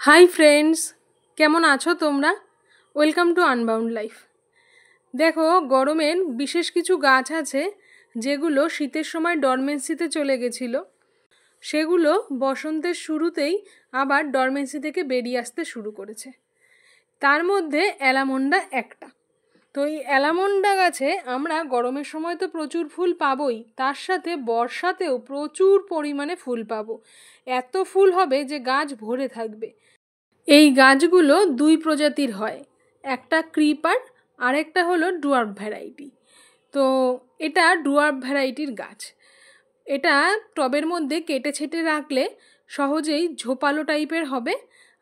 Hi friends, কেমন আছো তোমরা? Welcome to unbound life. দেখো, গরমের বিশেষ কিছু গাছ আছে যেগুলো শীতের সময় ডরমেন্সিতে চলে গেছিলো, সেগুলো বসন্তের শুরুতেই আবার ডরমেন্সি থেকে বেরিয়ে আসতে শুরু করেছে। তার মধ্যে অ্যালামন্ডা একটা। তো এই অ্যালামন্ডা গাছে আমরা গরমের সময় তো প্রচুর ফুল পাবোই, তার সাথে বর্ষাতেও প্রচুর পরিমাণে ফুল পাবো। এত ফুল হবে যে গাছ ভরে থাকবে। এই গাছগুলো দুই প্রজাতির হয়, একটা ক্রিপার আর একটা হলো ডুয়ার্ফ ভ্যারাইটি। তো এটা ডুয়ার্ফ ভ্যারাইটির গাছ। এটা টবের মধ্যে কেটে ছেটে রাখলে সহজেই ঝোপালো টাইপের হবে,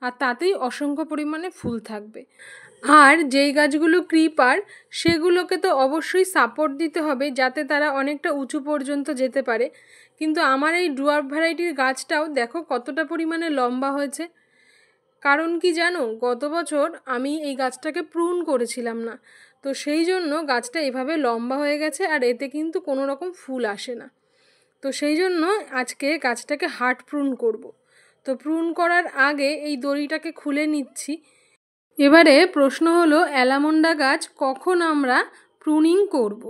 আর তাতেই অসংখ্য পরিমাণে ফুল থাকবে। আর যেই গাছগুলো ক্রিপার, সেগুলোকে তো অবশ্যই সাপোর্ট দিতে হবে যাতে তারা অনেকটা উঁচু পর্যন্ত যেতে পারে। কিন্তু আমার এই ডুয়ার্ফ ভ্যারাইটির গাছটাও দেখো কতটা পরিমাণে লম্বা হয়েছে। কারণ কি জানো, গত বছর আমি এই গাছটাকে প্রুন করেছিলাম না, তো সেই জন্য গাছটা এভাবে লম্বা হয়ে গেছে, আর এতে কিন্তু কোনো রকম ফুল আসে না। তো সেই জন্য আজকে গাছটাকে হার্ড প্রুন করব। তো প্রুন করার আগে এই দড়িটাকে খুলে নিচ্ছি। এবারে প্রশ্ন হলো, অ্যালামন্ডা গাছ কখন আমরা প্রুনিং করব?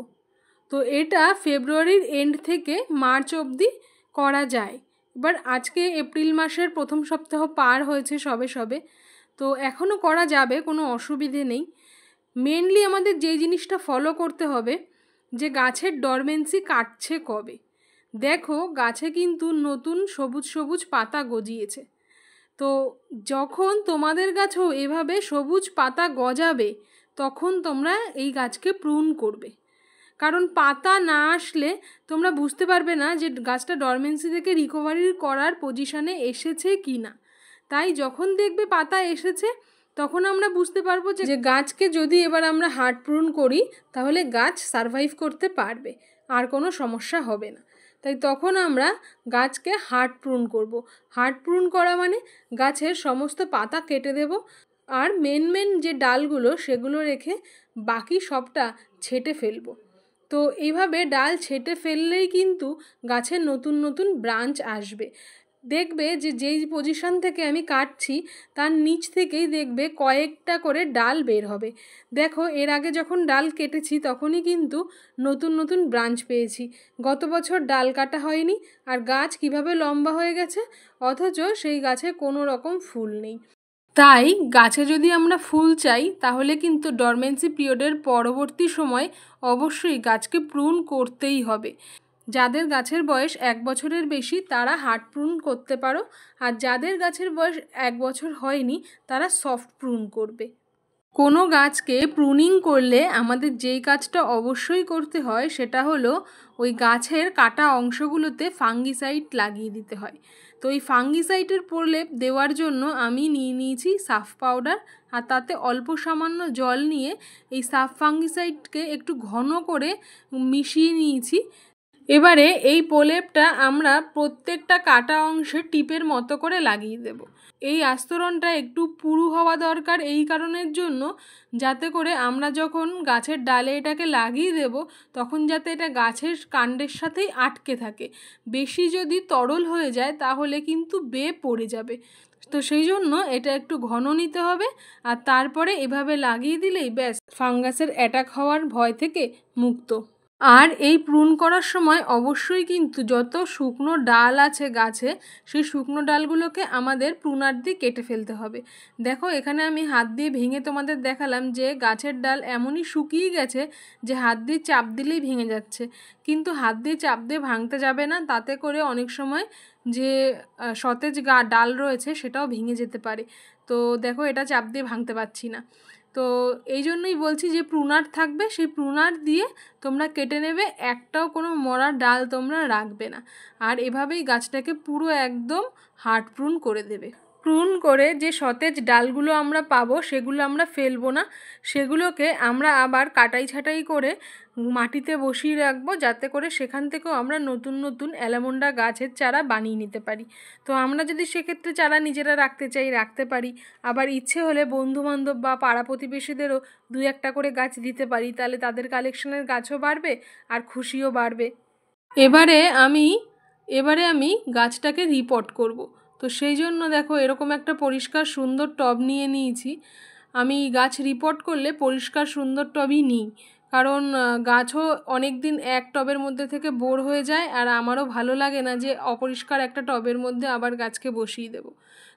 তো এটা ফেব্রুয়ারির এন্ড থেকে মার্চ অবধি করা যায়। এবার আজকে এপ্রিল মাসের প্রথম সপ্তাহ পার হয়েছে সবে সবে, তো এখনও করা যাবে, কোনো অসুবিধে নেই। মেনলি আমাদের যেই জিনিসটা ফলো করতে হবে, যে গাছের ডরমেন্সি কাটছে কবে। দেখো, গাছে কিন্তু নতুন সবুজ সবুজ পাতা গজিয়েছে। তো যখন তোমাদের গাছেও এভাবে সবুজ পাতা গজাবে, তখন তোমরা এই গাছকে প্রুন করবে। কারণ পাতা না আসলে তোমরা বুঝতে পারবে না যে গাছটা ডরমেন্সি থেকে রিকভারি করার পজিশানে এসেছে কি না। তাই যখন দেখবে পাতা এসেছে, তখন আমরা বুঝতে পারবো যে গাছকে যদি এবার আমরা হার্ড প্রুন করি, তাহলে গাছ সারভাইভ করতে পারবে, আর কোনো সমস্যা হবে না। তাই তখন আমরা গাছকে হার্ড প্রুন করব। হার্ড প্রুন করা মানে গাছের সমস্ত পাতা কেটে দেব, আর মেন যে ডালগুলো সেগুলো রেখে বাকি সবটা ছেঁটে ফেলবো। তো এইভাবে ডাল ছেঁটে ফেললেই কিন্তু গাছের নতুন নতুন ব্রাঞ্চ আসবে। দেখবে যে যেই পজিশন থেকে আমি কাটছি, তার নিচ থেকেই দেখবে কয়েকটা করে ডাল বের হবে। দেখো, এর আগে যখন ডাল কেটেছি তখনই কিন্তু নতুন নতুন ব্রাঞ্চ পেয়েছি। গত বছর ডাল কাটা হয়নি, আর গাছ কিভাবে লম্বা হয়ে গেছে, অথচ সেই গাছে কোনো রকম ফুল নেই। তাই গাছে যদি আমরা ফুল চাই, তাহলে কিন্তু ডরমেন্সি পিরিয়ডের পরবর্তী সময় অবশ্যই গাছকে প্রুন করতেই হবে। যাদের গাছের বয়স 1 বছরের বেশি তারা হার্ড প্রুন করতে পারো, আর যাদের গাছের বয়স 1 বছর হয়নি তারা সফট প্রুন করবে। কোনো গাছকে প্রুনিং করলে আমাদের যেই কাজটা অবশ্যই করতে হয় সেটা হলো ওই গাছের কাটা অংশগুলোতে ফাঙ্গিসাইড লাগিয়ে দিতে হয়। তো এই ফাঙ্গিসাইডের প্রলেপ দেওয়ার জন্য আমি নিয়েছি সাফ পাউডার, আর তাতে অল্প সামান্য জল নিয়ে এই সাফ ফাঙ্গিসাইডকে একটু ঘন করে মিশিয়ে নিয়েছি। এবারে এই প্রলেপটা আমরা প্রত্যেকটা কাটা অংশে টিপের মতো করে লাগিয়ে দেব। এই আস্তরণটা একটু পুরু হওয়া দরকার এই কারণের জন্য, যাতে করে আমরা যখন গাছের ডালে এটাকে লাগিয়ে দেব, তখন যাতে এটা গাছের কাণ্ডের সাথেই আটকে থাকে। বেশি যদি তরল হয়ে যায় তাহলে কিন্তু বেয়ে পড়ে যাবে। তো সেই জন্য এটা একটু ঘন নিতে হবে, আর তারপরে এভাবে লাগিয়ে দিলেই ব্যাস, ফাঙ্গাসের অ্যাটাক হওয়ার ভয় থেকে মুক্ত। আর এই প্রুন করার সময় অবশ্যই কিন্তু যত শুকনো ডাল আছে গাছে, সেই শুকনো ডালগুলোকে আমাদের প্রুনার দিয়ে কেটে ফেলতে হবে। দেখো, এখানে আমি হাত দিয়ে ভেঙে তোমাদের দেখালাম যে গাছের ডাল এমনই শুকিয়ে গেছে যে হাত দিয়ে চাপ দিলেই ভেঙে যাচ্ছে। কিন্তু হাত দিয়ে চাপ দিয়ে ভাঙতে যাবে না, তাতে করে অনেক সময় যে সতেজ ডাল রয়েছে সেটাও ভেঙে যেতে পারে। তো দেখো, এটা চাপ দিয়ে ভাঙতে পারছি না। তো এই জন্যই বলছি যে প্রুনার থাকবে, সেই প্রুনার দিয়ে তোমরা কেটে নেবে, একটাও কোনো মরা ডাল তোমরা রাখবে না। আর এভাবেই গাছটাকে পুরো একদম হার্ড প্রুন করে দেবে। প্রুন করে যে সতেজ ডালগুলো আমরা পাবো সেগুলো আমরা ফেলবো না, সেগুলোকে আমরা আবার কাটাই ছাটাই করে মাটিতে বসিয়ে রাখবো, যাতে করে সেখান থেকেও আমরা নতুন নতুন অ্যালামন্ডা গাছের চারা বানিয়ে নিতে পারি। তো আমরা যদি সেক্ষেত্রে চারা নিজেরা রাখতে চাই রাখতে পারি, আবার ইচ্ছে হলে বন্ধুবান্ধব বা পাড়া প্রতিবেশীদেরও 2-1টা করে গাছ দিতে পারি, তাহলে তাদের কালেকশনের গাছও বাড়বে আর খুশিও বাড়বে। এবারে আমি গাছটাকে রিপোর্ট করব। তো সেই জন্য দেখো এরকম একটা পরিষ্কার সুন্দর টব নিয়ে নিয়েছি। আমি গাছ রিপোর্ট করলে পরিষ্কার সুন্দর টবই নিই, কারণ গাছও অনেক দিন এক টবের মধ্যে থেকে বোর হয়ে যায়, আর আমারও ভালো লাগে না যে অপরিষ্কার একটা টবের মধ্যে আবার গাছকে বসিয়ে দেবো।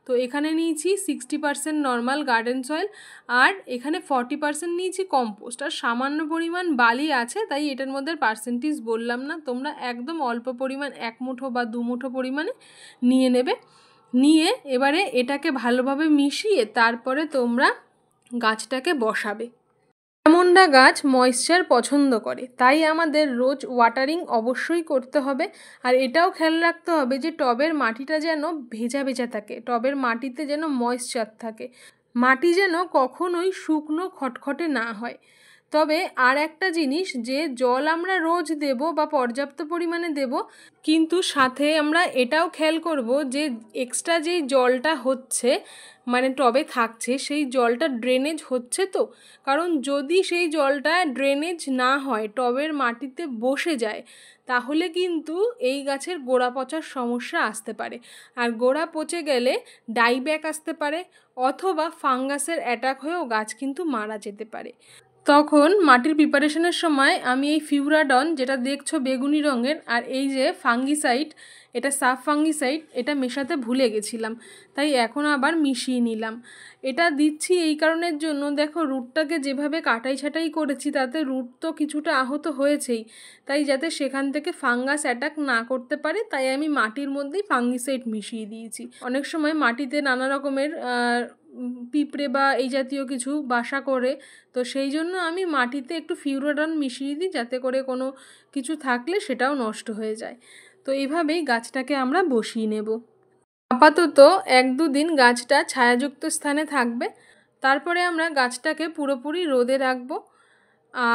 তো এখানে নিয়েছি 60% নর্মাল গার্ডেন সয়েল, আর এখানে 40% নিয়েছি কম্পোস্ট, আর সামান্য পরিমাণ বালি আছে, তাই এটার মধ্যে পার্সেন্টেজ বললাম না। তোমরা একদম অল্প পরিমাণ 1 মুঠো বা 2 মুঠো পরিমাণে নিয়ে নেবে। নিয়ে এবারে এটাকে ভালোভাবে মিশিয়ে তারপরে তোমরা গাছটাকে বসাবে। অ্যালমন্ডা গাছ ময়েশ্চার পছন্দ করে, তাই আমাদের রোজ ওয়াটারিং অবশ্যই করতে হবে। আর এটাও খেয়াল রাখতে হবে যে টবের মাটিটা যেন ভেজা ভেজা থাকে, টবের মাটিতে যেন ময়েশ্চার থাকে, মাটি যেন কখনোই শুকনো খটখটে না হয়। তবে আর একটা জিনিস, যে জল আমরা রোজ দেব বা পর্যাপ্ত পরিমাণে দেব, কিন্তু সাথে আমরা এটাও খেয়াল করব যে এক্সট্রা যেই জলটা হচ্ছে মানে টবে থাকছে সেই জলটা ড্রেনেজ হচ্ছে তো। কারণ যদি সেই জলটা ড্রেনেজ না হয়, টবের মাটিতে বসে যায়, তাহলে কিন্তু এই গাছের গোড়া পচার সমস্যা আসতে পারে। আর গোড়া পচে গেলে ডাইব্যাক আসতে পারে, অথবা ফাঙ্গাসের অ্যাটাক হয়েও গাছ কিন্তু মারা যেতে পারে। তখন মাটির প্রিপারেশনের সময় আমি এই ফিউরাডন, যেটা দেখছো বেগুনি রঙের, আর এই যে ফাঙ্গিসাইড, এটা সাব ফাঙ্গিসাইড, এটা মেশাতে ভুলে গেছিলাম, তাই এখন আবার মিশিয়ে নিলাম। এটা দিচ্ছি এই কারণের জন্য, দেখো রুটটাকে যেভাবে কাটাই ছাটাই করেছি তাতে রুট তো কিছুটা আহত হয়েছেই, তাই যাতে সেখান থেকে ফাঙ্গাস অ্যাটাক না করতে পারে, তাই আমি মাটির মধ্যেই ফাঙ্গিসাইড মিশিয়ে দিয়েছি। অনেক সময় মাটিতে নানা রকমের পিঁপড়ে বা এই জাতীয় কিছু বাসা করে, তো সেই জন্য আমি মাটিতে একটু ফিউরাডন মিশিয়ে দিই, যাতে করে কোনো কিছু থাকলে সেটাও নষ্ট হয়ে যায়। তো এইভাবেই গাছটাকে আমরা বসিয়ে নেব। আপাতত 1-2 দিন গাছটা ছায়াযুক্ত স্থানে থাকবে, তারপরে আমরা গাছটাকে পুরোপুরি রোদে রাখবো।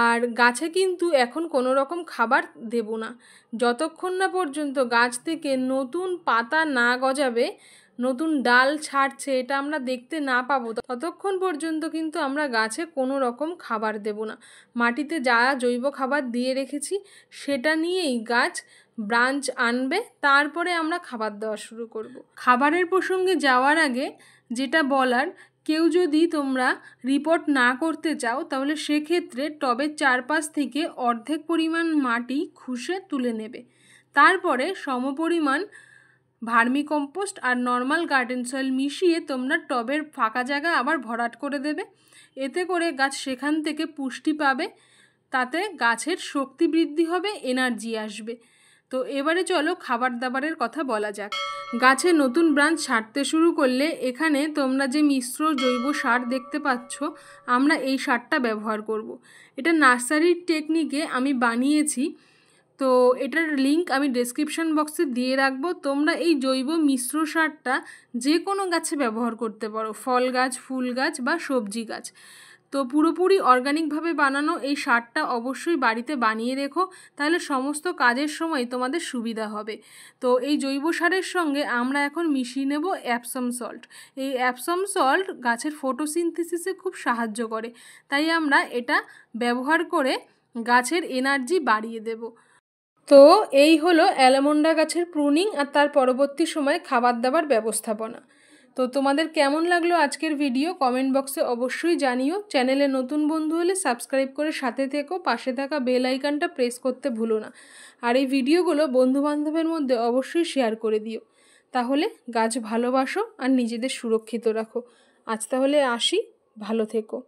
আর গাছে কিন্তু এখন কোনো রকম খাবার দেব না, যতক্ষণ না পর্যন্ত গাছ থেকে নতুন পাতা না গজাবে, নতুন ডাল ছাড়ছে এটা আমরা দেখতে না পাবো, ততক্ষণ পর্যন্ত কিন্তু আমরা গাছে কোনো রকম খাবার দেব না। মাটিতে যা জৈব খাবার দিয়ে রেখেছি সেটা নিয়েই গাছ ব্রাঞ্চ আনবে, তারপরে আমরা খাবার দেওয়া শুরু করব। খাবারের প্রসঙ্গে যাওয়ার আগে যেটা বলার, কেউ যদি তোমরা রিপোর্ট না করতে চাও, তাহলে সেক্ষেত্রে টবের চারপাশ থেকে অর্ধেক পরিমাণ মাটি খুশে তুলে নেবে। তারপরে সমপরিমাণ ভার্মি কম্পোস্ট আর নর্মাল গার্ডেন সয়েল মিশিয়ে তোমরা টবের ফাঁকা জায়গা আবার ভরাট করে দেবে। এতে করে গাছ সেখান থেকে পুষ্টি পাবে, তাতে গাছের শক্তি বৃদ্ধি হবে, এনার্জি আসবে। তো এবারে চলো খাবার দাবারের কথা বলা যাক। গাছে নতুন ব্রাঞ্চ ছাড়তে শুরু করলে এখানে তোমরা যে মিশ্র জৈব সার দেখতে পাচ্ছ, আমরা এই সারটা ব্যবহার করব। এটা নার্সারির টেকনিকে আমি বানিয়েছি, তো এটার লিঙ্ক আমি ডেসক্রিপশন বক্সে দিয়ে রাখবো। তোমরা এই জৈব মিশ্র সারটা যে কোনো গাছে ব্যবহার করতে পারো, ফল গাছ, ফুল গাছ বা সবজি গাছ। তো পুরোপুরি অর্গানিকভাবে বানানো এই সারটা অবশ্যই বাড়িতে বানিয়ে রেখো, তাহলে সমস্ত কাজের সময় তোমাদের সুবিধা হবে। তো এই জৈব সারের সঙ্গে আমরা এখন মিশিয়ে নেব অ্যাপসম সল্ট। এই অ্যাপসম সল্ট গাছের ফটোসিনথেসিসে খুব সাহায্য করে, তাই আমরা এটা ব্যবহার করে গাছের এনার্জি বাড়িয়ে দেব। তো এই হলো অ্যালমন্ডা গাছের প্রুনিং আর তার পরবর্তী সময় খাবার দাবার ব্যবস্থাপনা। তো তোমাদের কেমন লাগলো আজকের ভিডিও কমেন্ট বক্সে অবশ্যই জানিও। চ্যানেলে নতুন বন্ধু হলে সাবস্ক্রাইব করে সাথে থেকো, পাশে থাকা বেল আইকনটা প্রেস করতে ভুলো না। আর এই ভিডিওগুলো বন্ধুবান্ধবের মধ্যে অবশ্যই শেয়ার করে দিও। তাহলে গাছ ভালোবাসো আর নিজেদের সুরক্ষিত রাখো। আজ তাহলে আসি, ভালো থেকো।